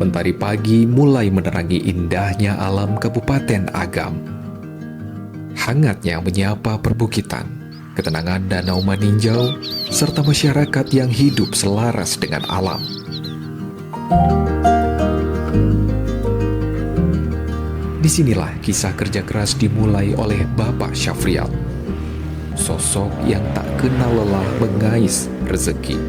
Mentari pagi mulai menerangi indahnya alam Kabupaten Agam. Hangatnya menyapa perbukitan, ketenangan Danau Maninjau, serta masyarakat yang hidup selaras dengan alam. Disinilah kisah kerja keras dimulai oleh Bapak Syafrial, sosok yang tak kenal lelah mengais rezeki.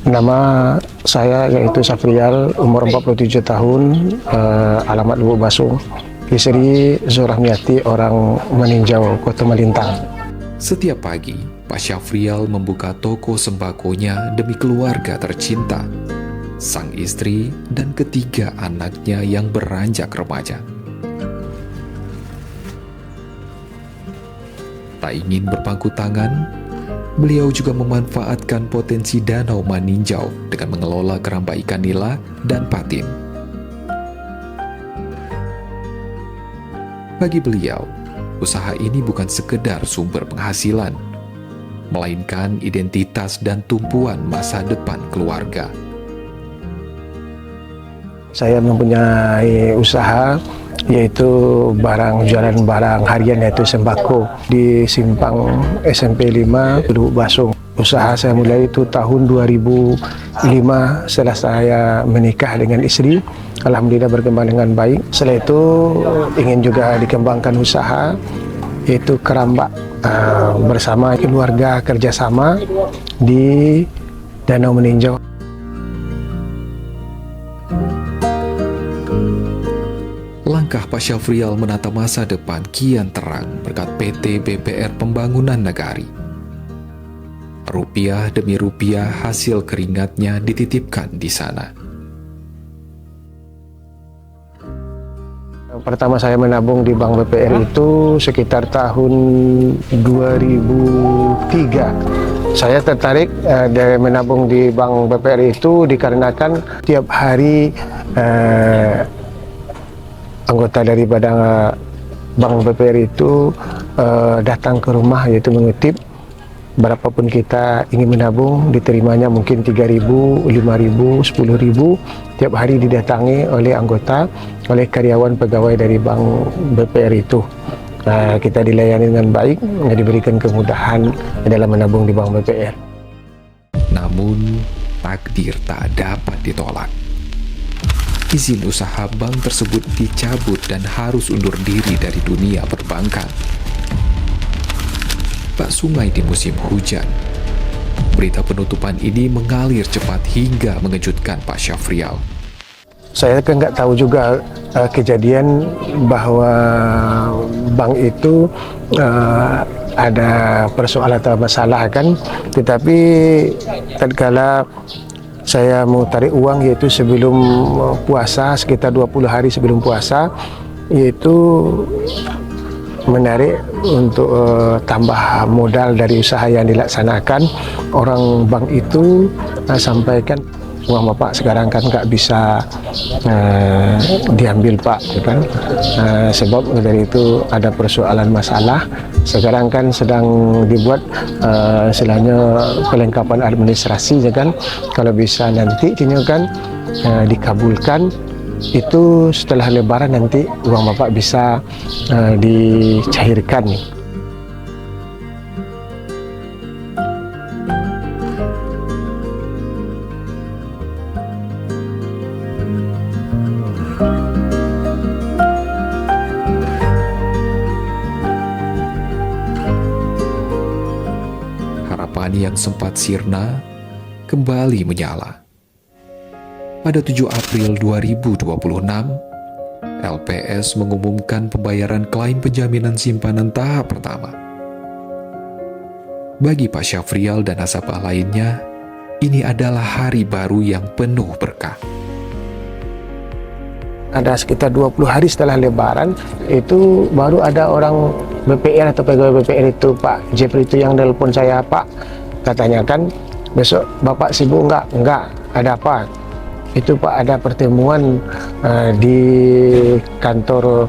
Nama saya yaitu Syafrial, umur 47 tahun, alamat Lubuk Basung. Istri Zurahmiati, orang Maninjau, Kota Malintang. Setiap pagi, Pak Syafrial membuka toko sembakonya demi keluarga tercinta, sang istri dan ketiga anaknya yang beranjak remaja. Tak ingin berpangku tangan, beliau juga memanfaatkan potensi Danau Maninjau dengan mengelola keramba ikan nila dan patin. Bagi beliau, usaha ini bukan sekedar sumber penghasilan, melainkan identitas dan tumpuan masa depan keluarga. Saya mempunyai usaha yaitu jualan barang harian, yaitu sembako di Simpang SMP 5 Lubuk Basung. Usaha saya mulai itu tahun 2005 setelah saya menikah dengan istri. Alhamdulillah berkembang dengan baik. Setelah itu ingin juga dikembangkan usaha yaitu keramba bersama keluarga, kerjasama di Danau Maninjau. Langkah Pak Syafrial menata masa depan kian terang berkat PT BPR Pembangunan Nagari. Rupiah demi rupiah hasil keringatnya dititipkan di sana. Pertama saya menabung di Bank BPR itu sekitar tahun 2003. Saya tertarik dari menabung di Bank BPR itu dikarenakan tiap hari anggota daripada Bank BPR itu datang ke rumah, yaitu mengutip berapapun kita ingin menabung, diterimanya mungkin 3.000, 5.000, 10.000 tiap hari didatangi oleh anggota, oleh karyawan pegawai dari Bank BPR itu. Kita dilayani dengan baik, diberikan kemudahan dalam menabung di Bank BPR. Namun takdir tak dapat ditolak. Izin usaha bank tersebut dicabut dan harus undur diri dari dunia perbankan. Bak sungai di musim hujan. Berita penutupan ini mengalir cepat hingga mengejutkan Pak Syafrial. Saya kan nggak tahu juga kejadian bahwa bank itu ada persoalan atau masalah kan, tetapi tatkala saya mau tarik uang yaitu sebelum puasa, sekitar 20 hari sebelum puasa, yaitu menarik untuk tambah modal dari usaha yang dilaksanakan. Orang bank itu sampaikan, uang Bapak sekarang kan nggak bisa diambil Pak, kan? Sebab dari itu ada persoalan masalah. Sekarang kan sedang dibuat istilahnya kelengkapan administrasinya kan. Kalau bisa nanti ini kan dikabulkan, itu setelah Lebaran nanti uang Bapak bisa dicairkan. Harapan yang sempat sirna kembali menyala. Pada 7 April 2026, LPS mengumumkan pembayaran klaim penjaminan simpanan tahap pertama. Bagi Pak Syafrial dan nasabah lainnya, ini adalah hari baru yang penuh berkah. Ada sekitar 20 hari setelah Lebaran, itu baru ada orang BPR atau pegawai BPR itu, Pak Jepri itu yang telepon saya, Pak, katanya kan, besok Bapak sibuk nggak? Nggak, ada apa? Itu Pak, ada pertemuan di kantor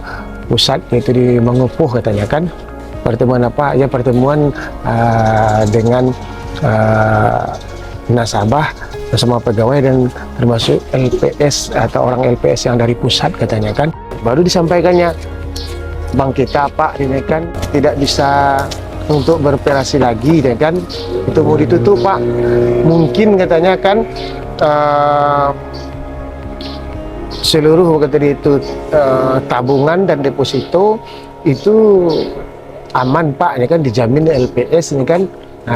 pusat yaitu di Mangupuh katanya kan. Pertemuan apa? Ya pertemuan dengan nasabah bersama pegawai dan termasuk LPS atau orang LPS yang dari pusat katanya kan. Baru disampaikannya, bank kita Pak ini kan tidak bisa untuk beroperasi lagi ya kan, itu mau ditutup Pak. Mungkin katanya kan seluruh kata dia itu tabungan dan deposito itu aman Pak, ini kan dijamin LPS ini kan.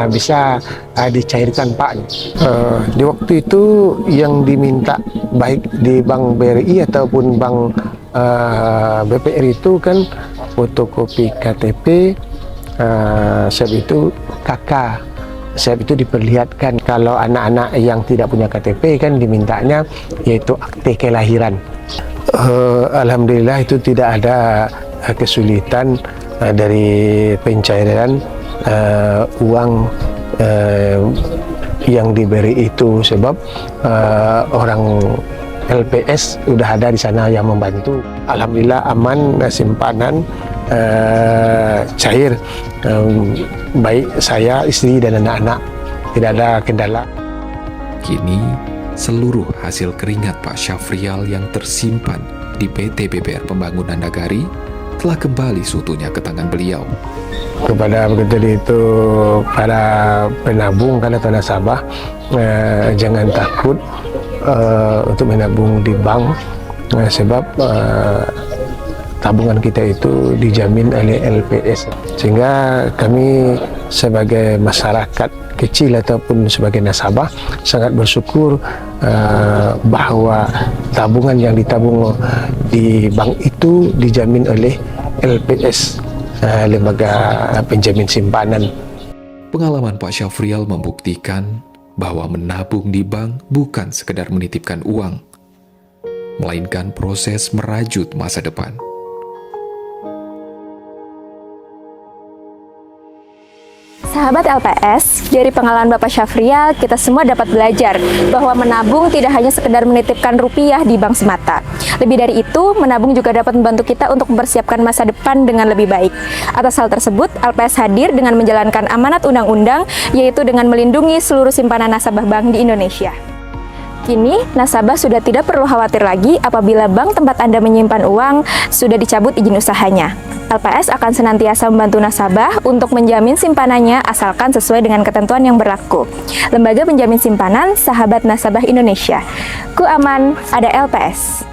Bisa dicairkan Pak. Di waktu itu yang diminta baik di Bank BRI ataupun Bank BPR itu kan fotokopi KTP, sebab itu KK, sebab itu diperlihatkan. Kalau anak-anak yang tidak punya KTP kan dimintanya yaitu akte kelahiran. Alhamdulillah itu tidak ada kesulitan dari pencairan uang yang diberi itu, sebab orang LPS sudah ada di sana yang membantu. Alhamdulillah aman, simpanan cair, baik saya, istri dan anak-anak, tidak ada kendala. Kini seluruh hasil keringat Pak Syafrial yang tersimpan di PT BBR Pembangunan Nagari telah kembali seutuhnya ke tangan beliau. Kepada begitu itu para penabung kan atau nasabah, jangan takut untuk menabung di bank, sebab tabungan kita itu dijamin oleh LPS, sehingga kami sebagai masyarakat kecil ataupun sebagai nasabah sangat bersyukur bahwa tabungan yang ditabung di bank itu dijamin oleh LPS, lembaga penjamin simpanan. Pengalaman Pak Syafrial membuktikan bahwa menabung di bank bukan sekedar menitipkan uang, melainkan proses merajut masa depan. Sahabat LPS, dari pengalaman Bapak Syafrial, kita semua dapat belajar bahwa menabung tidak hanya sekedar menitipkan rupiah di bank semata. Lebih dari itu, menabung juga dapat membantu kita untuk mempersiapkan masa depan dengan lebih baik. Atas hal tersebut, LPS hadir dengan menjalankan amanat undang-undang, yaitu dengan melindungi seluruh simpanan nasabah bank di Indonesia. Kini, nasabah sudah tidak perlu khawatir lagi apabila bank tempat Anda menyimpan uang sudah dicabut izin usahanya. LPS akan senantiasa membantu nasabah untuk menjamin simpanannya asalkan sesuai dengan ketentuan yang berlaku. Lembaga Penjamin Simpanan Sahabat Nasabah Indonesia. Ku aman, ada LPS.